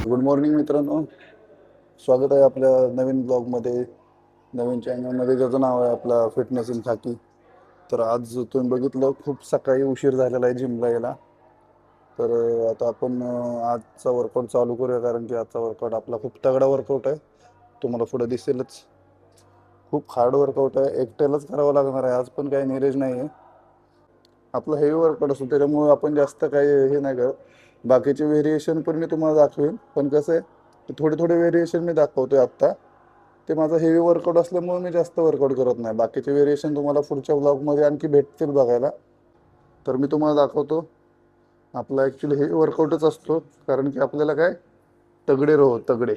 Good morning मित्रांनो, स्वागत आहे आपल्या नवीन ब्लॉगमध्ये, नवीन चॅनलमध्ये ज्याचं नाव आहे आपला फिटनेस इन खाकी. तर आज तुम्ही बघितलं खूप सकाळी उशीर झालेला आहे जिमला यायला. तर आता आपण आजचा वर्कआउट चालू करूया, कारण की आजचा वर्कआउट आपला खूप तगडा वर्कआउट आहे. तुम्हाला पुढे दिसेलच. खूप हार्ड वर्कआउट आहे, एकट्यालाच करावं लागणार आहे. आज पण काही नीरज नाही आहे. आपलं हेवी वर्कआउट असतो, त्याच्यामुळे आपण जास्त काही हे नाही करत. बाकीचे व्हेरिएशन पण मी तुम्हाला दाखवेन, पण कसं आहे थोडे थोडे व्हेरिएशन मी दाखवतोय आत्ता. ते माझं हेवी वर्कआउट असल्यामुळे मी जास्त वर्कआउट करत नाही. बाकीचे व्हेरिएशन तुम्हाला पुढच्या ब्लॉगमध्ये आणखी भेटतील बघायला. तर मी तुम्हाला दाखवतो. आपला ॲक्च्युली हेवी वर्कआउटच असतो, कारण की आपल्याला काय तगडे राहू तगडे.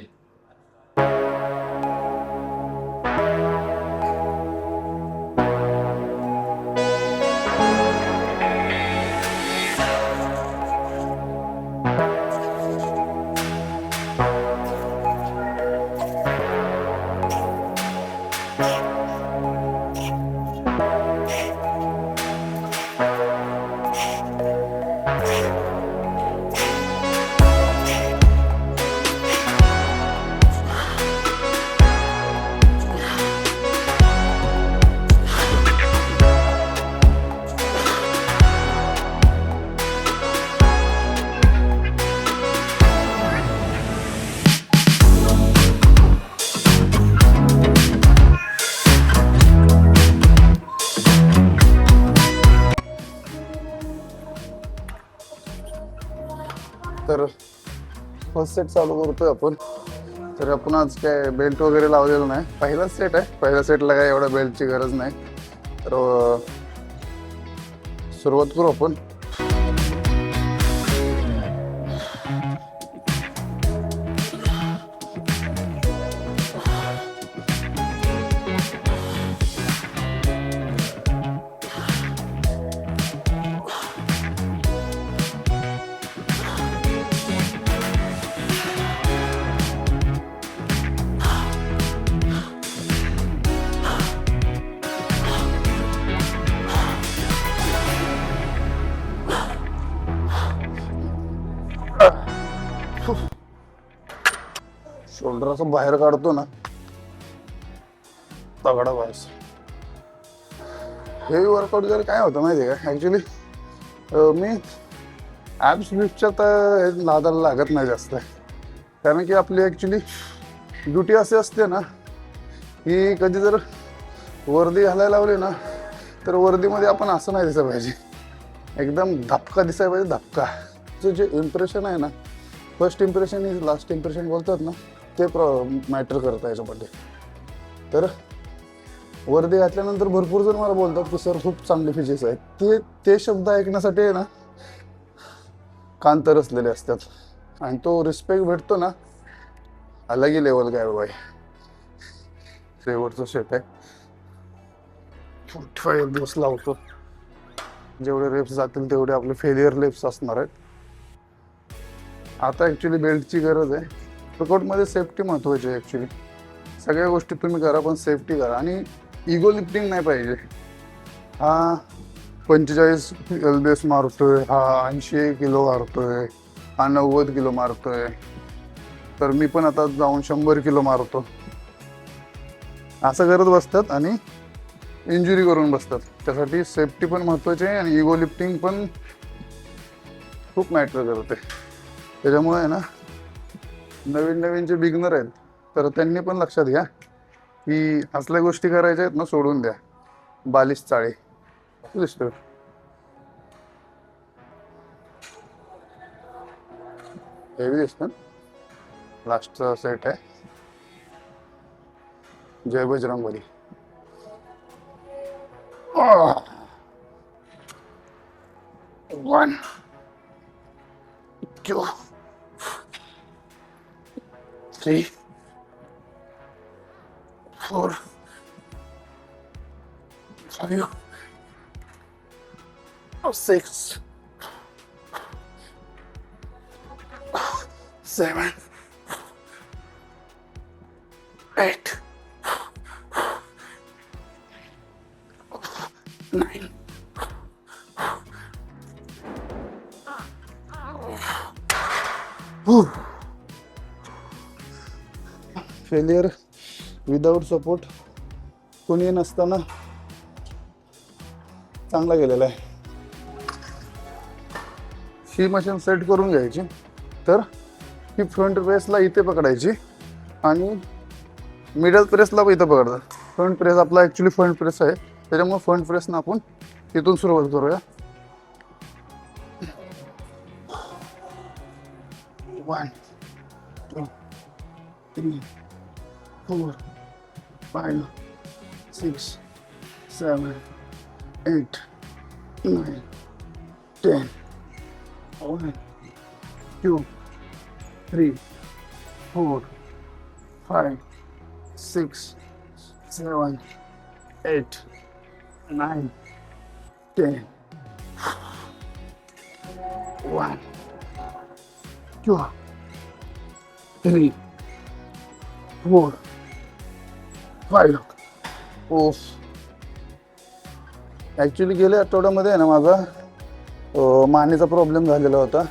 तर फर्स्ट सेट चालू करतोय आपण. तर आपण आज काय बेल्ट वगैरे लावलेलं नाही, पहिलाच सेट आहे. पहिल्या सेटला काय एवढा बेल्टची गरज नाही. तर सुरुवात करू आपण. शोल्डर असं बाहेर काढतो ना, तगडा पाहिजे. हेवी वर्कआउट जर काय होतं माहिती आहे का, ॲक्च्युली मी ॲब्स लिफ्टच्या तर नादाला लागत नाही जास्त. कारण की आपली ॲक्च्युली ड्युटी अशी असते ना, की कधी जर वर्दी घालायला लावली ना, तर वर्दीमध्ये आपण असं नाही दिसायला पाहिजे. एकदम धपका दिसायला पाहिजे, धपका. जे इम्प्रेशन आहे ना, first impression is last impression बोलतात ना, ते मॅटर करतं याच्यामध्ये. तर वर्दी घातल्यानंतर भरपूर जण मला बोलतात की सर खूप चांगले फिजिक्स आहेत. ते शब्द ऐकण्यासाठी आहे ना, कान तरसलेले असतात. आणि तो रिस्पेक्ट भेटतो ना, अलगी लेवल काय बाबा. शेवटचं सेट आहे, 45 दिवस लावतो. जेवढे रेप्स जातील तेवढे आपले फेलियर लेप्स असणार आहेत. आता ॲक्च्युली बेल्टची गरज आहे. वर्कआउटमध्ये सेफ्टी महत्त्वाची आहे. ॲक्च्युली सगळ्या गोष्टी तुम्ही करा, पण सेफ्टी करा. आणि इगो लिफ्टिंग नाही पाहिजे. हा 45 एलबीएस मारतोय, हा 80 किलो मारतोय, हा 90 किलो मारतोय, तर मी पण आता जाऊन 100 किलो मारतो, असं करत बसतात आणि इंजुरी करून बसतात. त्यासाठी सेफ्टी पण महत्त्वाची आहे आणि इगो लिफ्टिंग पण खूप मॅटर करते. त्याच्यामुळे आहे ना, नवीन जे बिगनर आहेत तर त्यांनी पण लक्षात घ्या की असल्या गोष्टी करायच्या आहेत ना, सोडून द्या. बालिश चाळे दिसतोय. हेवी दिसतं. लास्टचा सेट आहे, जय बजरंगबली. 1 2 3 4 5 6 7 8 9 10. फेलियर विदाऊट सपोर्ट कोणी नसताना चांगला गेलेला आहे. ही मशीन सेट करून घ्यायची. तर ही फ्रंट प्रेसला इथे पकडायची आणि मिडल प्रेसला इथं पकडतात. फ्रंट प्रेस आपला ॲक्च्युली फ्रंट प्रेस आहे, त्याच्यामुळे फ्रंट प्रेसनं आपण इथून सुरुवात करूया. 1 2 3 4 5 6 7 8 9 10 1 2 3 4 5 6 7 8 9 10 1 2 3 4 5. ओफ. ॲक्च्युली गेल्या आठवड्यामध्ये आहे ना माझा मानेचा प्रॉब्लेम झालेला होता.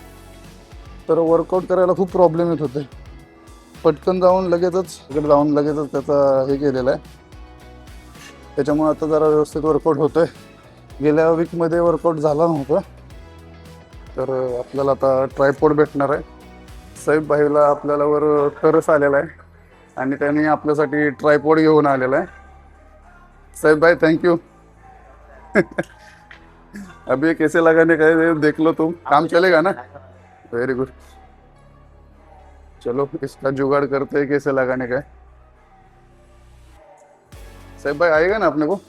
तर वर्कआउट करायला खूप प्रॉब्लेम येत होते. पटकन जाऊन लगेचच त्याचा हे केलेला आहे. त्याच्यामुळे आता जरा व्यवस्थित वर्कआउट होतोय. गेल्या वीकमध्ये वर्कआउट झाला नव्हता. तर आपल्याला आता ट्रायपॉड भेटणार आहे. साहेब भाईला आपल्याला वर तरस आलेला आहे आणि त्यांनी आपल्यासाठी ट्रायपॉड घेऊन आलेला आहे. साहेब भाई थैंक यू. अभी ये कैसे लगाने का है देख लो तुम, काम चलेगा ना? Very good. चलो इसका जुगाड़ करते हैं कैसे लगाने का है. साहब भाई आएगा ना अपने को?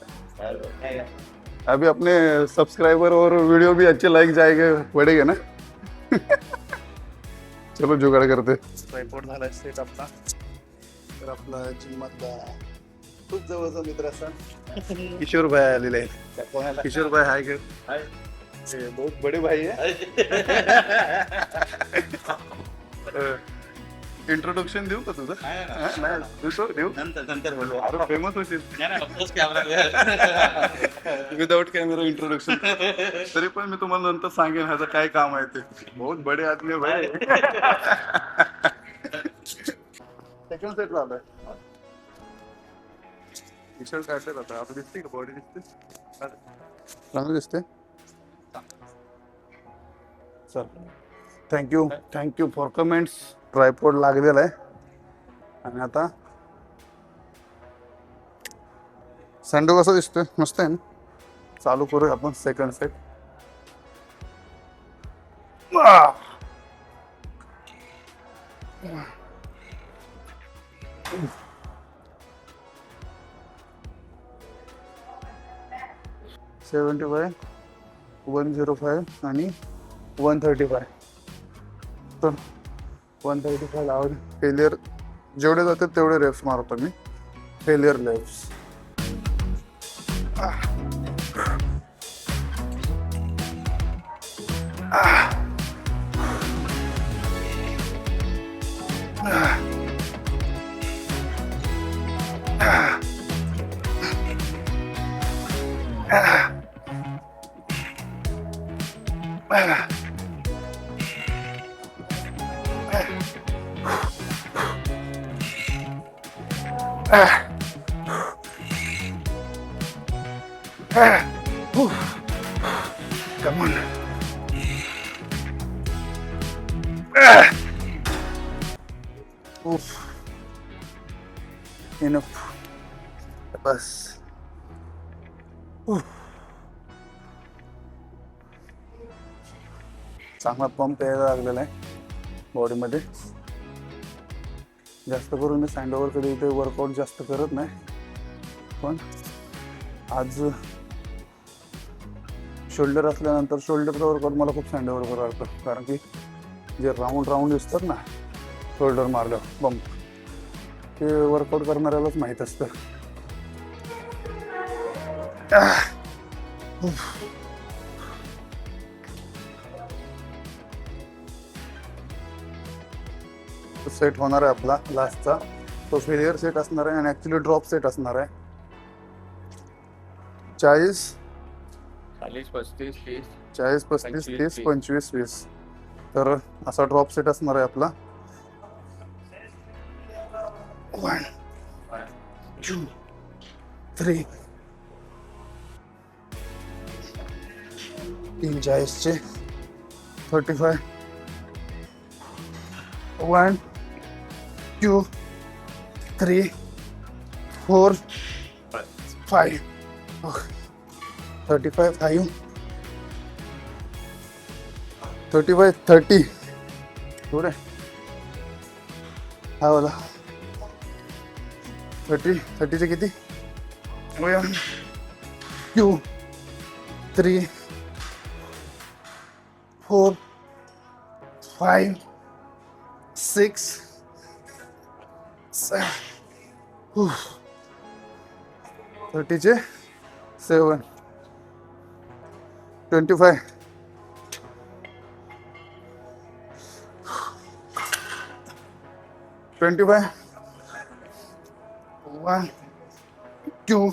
अभी अपने सब्सक्राइबर और वीडियो भी अच्छे लाइक जाएंगे, बढ़ेगा ना? चलो जुगाड़ करते. ट्रायपॉड झाला सेट आपला. तर आपला जिममधला खूप जवळचा मित्र असा किशोर भाई आलेले आहेत. किशोर भाई हाय कर. बहुत बड़े भाई है. इंट्रोडक्शन देऊ का तुझं? देऊ नंतर बोलू. अरे फेमस होशील विदाउट कॅमेरा इंट्रोडक्शन. तरी पण मी तुम्हाला नंतर सांगेन ह्याचं काय काम आहे ते. बहुत बडे आदमी भाई. सेकंड सेट झालाय. टी शर्ट काढले जातं. आता दिसते का बॉडी दिसते? चांगलं दिसते. चल थँक्यू फॉर कमेंट्स. ट्रायपॉड लागलेला आहे आणि आता सँडो कसा दिसतोय? मस्त आहे ना. चालू करूया आपण सेकंड सेट. $75, $105 आणि $135. तर 135 लावून फेलियर जेवढे जातात तेवढे रेप्स मारतो मी. फेलियर लेप्स. Come on. Oof. Enough. बस. चांगला पंप यायला लागलेला आहे बॉडीमध्ये. जास्त करून मी सँडोवर कधी इथे वर्कआउट जास्त करत नाही, पण आज शोल्डर असल्यानंतर शोल्डरचा वर्कआउट मला खूप सँडोवर बरं वाटतं. कारण की जे राऊंड दिसतात ना शोल्डर मारलं बंप, ते वर्कआउट करणाऱ्यालाच माहीत असतं. सेट होणार आहे आपला लास्टचा. तो फेलियर सेट असणार आहे आणि ॲक्च्युली ड्रॉप सेट असणार आहे. 40 35 30 25 20. तर असा ड्रॉप सेट असणार आहे आपला. 1 2 3 40चे 35 1 2 3 4 5 35 5 35 30 पुढे हा बोला 30चे किती 1 2 3 4 5 6 7 30चे 7 25 25 1 2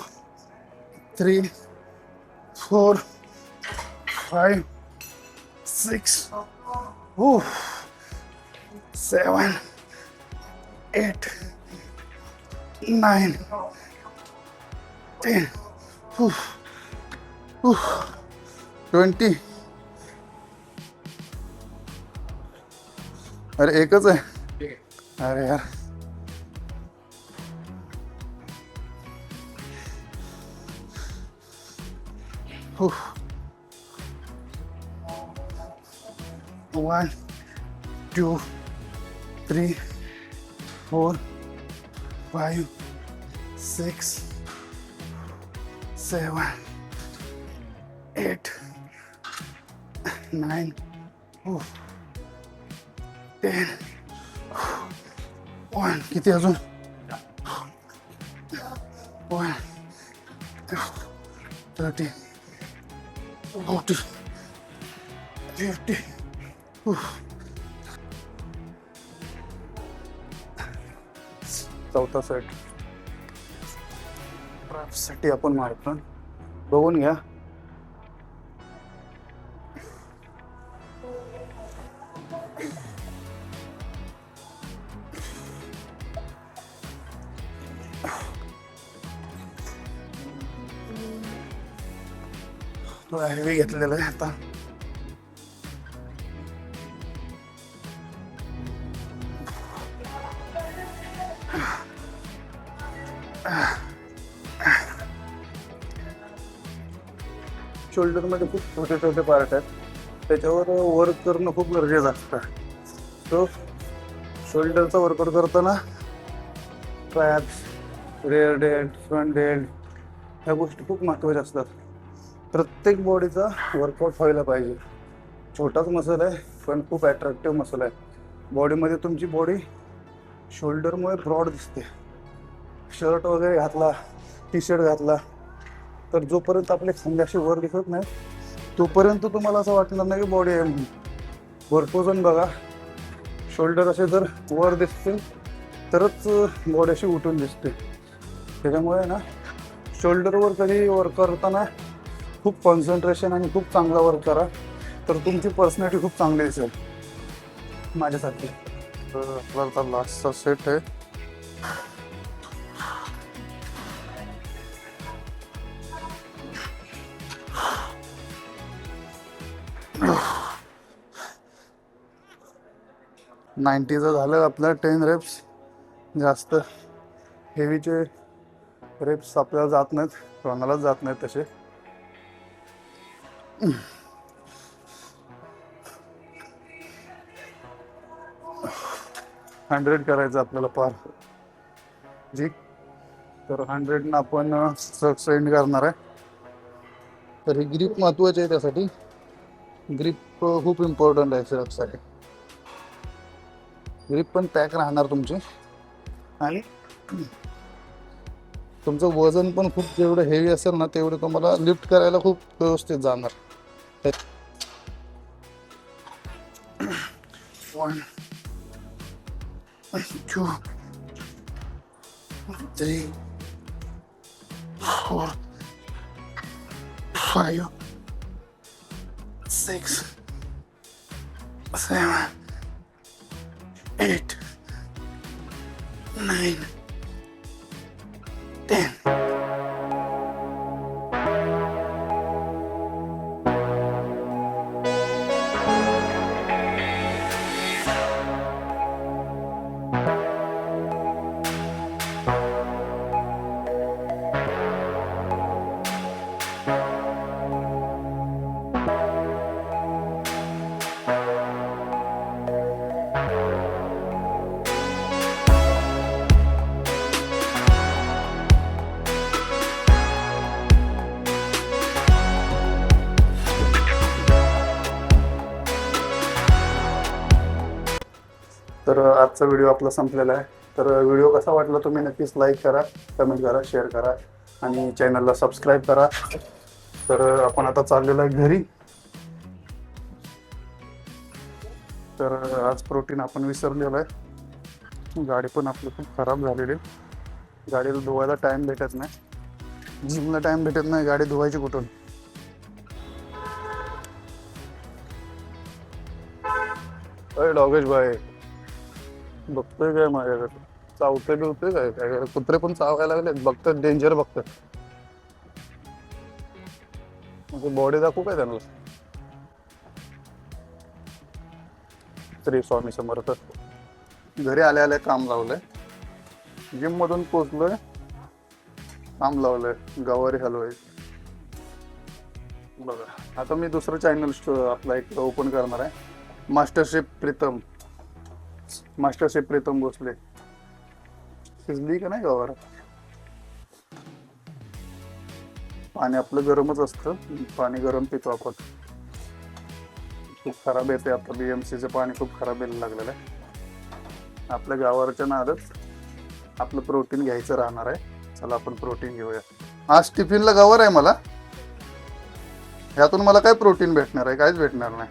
3 4 5 6 7 8 9 10 20 अरे एकच आहे अरे यार One, 2 3 4 5 6 7 8 9 10 1 किती अजून 1 30 40 50 चौथा सेट साठी आपण मारतो बघून घ्या थोडा हेवी घेतलेला आहे आता शोल्डरमध्ये खूप छोटे छोटे पार्ट आहेत त्याच्यावर वर्क करणं खूप गरजेचं असतं तो शोल्डरचा वर्कआउट करताना traps rare dealt front dealt ह्या गोष्टी खूप महत्त्वाच्या असतात प्रत्येक बॉडीचा वर्कआउट व्हायला पाहिजे छोटाच मसल आहे पण खूप अट्रॅक्टिव्ह मसल आहे बॉडीमध्ये तुमची बॉडी शोल्डरमुळे ब्रॉड दिसते शर्ट वगैरे घातला टी शर्ट घातला तर जोपर्यंत आपले खांदे असे वर दिसत नाही तोपर्यंत तुम्हाला असं वाटणार नाही की बॉडी आहे भरपूर जण बघा शोल्डर असे जर वर दिसतील तरच बॉडी अशी उठून दिसते त्याच्यामुळे ना शोल्डरवर कधी वर्क करताना खूप कॉन्सन्ट्रेशन आणि खूप चांगला वर्क करा तर तुमची पर्सनॅलिटी खूप चांगली दिसेल माझ्यासाठी तर लास्टचा सेट आहे नाईन्टीचं झालं आपलं 10 रेप्स जास्त हेवीचे रेप्स आपल्याला जात नाहीत कोणालाच जात नाहीत तसे 100 करायचं आपल्याला पार जी तर 100 आपण स्ट्रक्स एंड करणार आहे तर ग्रिप महत्वाची आहे त्यासाठी ग्रिप खूप इम्पॉर्टंट आहे स्ट्रक्ससाठी ग्रिप पण पॅक राहणार तुमची आणि तुमचं वजन पण खूप जेवढं हेवी असेल ना तेवढं तुम्हाला लिफ्ट करायला खूप व्यवस्थित जाणार 1 2 3 4 5 6 7 8 9 तर आजचा व्हिडिओ आपला संपलेला आहे. तर व्हिडिओ कसा वाटला तुम्ही नक्कीच लाईक करा, कमेंट करा, शेअर करा आणि चॅनलला सबस्क्राईब करा. तर आपण आता चाललेलो आहे घरी. तर आज प्रोटीन आपण विसरलेलो आहे. गाडी पण आपली खूप खराब झालेली. गाडीला धुवायला टाइम भेटत नाही, जिमला टाइम भेटत नाही, गाडी धुवायची कुठून. अरे डॉगेश भाई बघतोय काय माझ्याकडे? चावतोय बिवतोय काय? काय कुत्रे पण चावायला लागले, बघतात डेंजर बघतात. म्हणजे बॉडी दाखवू काय त्यांना? श्री स्वामी समर्थ. घरी आल्या आल्या काम लावलंय, जिम मधून पोचलोय, काम लावलंय, गवारी हलवाय. बघा आता मी दुसरं चॅनल आपला एक ओपन करणार आहे, मास्टर शेफ प्रीतम भोसले. शिजली का नाही गवार? पाणी आपलं गरमच असतं, पाणी गरम पितो आपण. खूप खराब येते आता, BMCचं पाणी खूप खराब यायला लागलेलं आहे. आपल्या गावाच्या नादच आपलं प्रोटीन घ्यायचं राहणार आहे. चला आपण प्रोटीन घेऊया. आज टिफिनला गवार आहे मला, ह्यातून मला काय प्रोटीन भेटणार आहे? काहीच भेटणार नाही.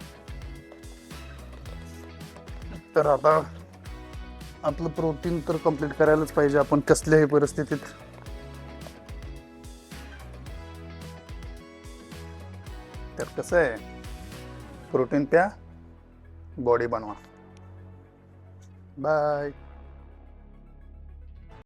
तर आता आपलं प्रोटीन तर कंप्लीट करायलाच पाहिजे आपण कसल्याही परिस्थितीत. तर कसं आहे, प्रोटीन प्या, बॉडी बनवा. बाय.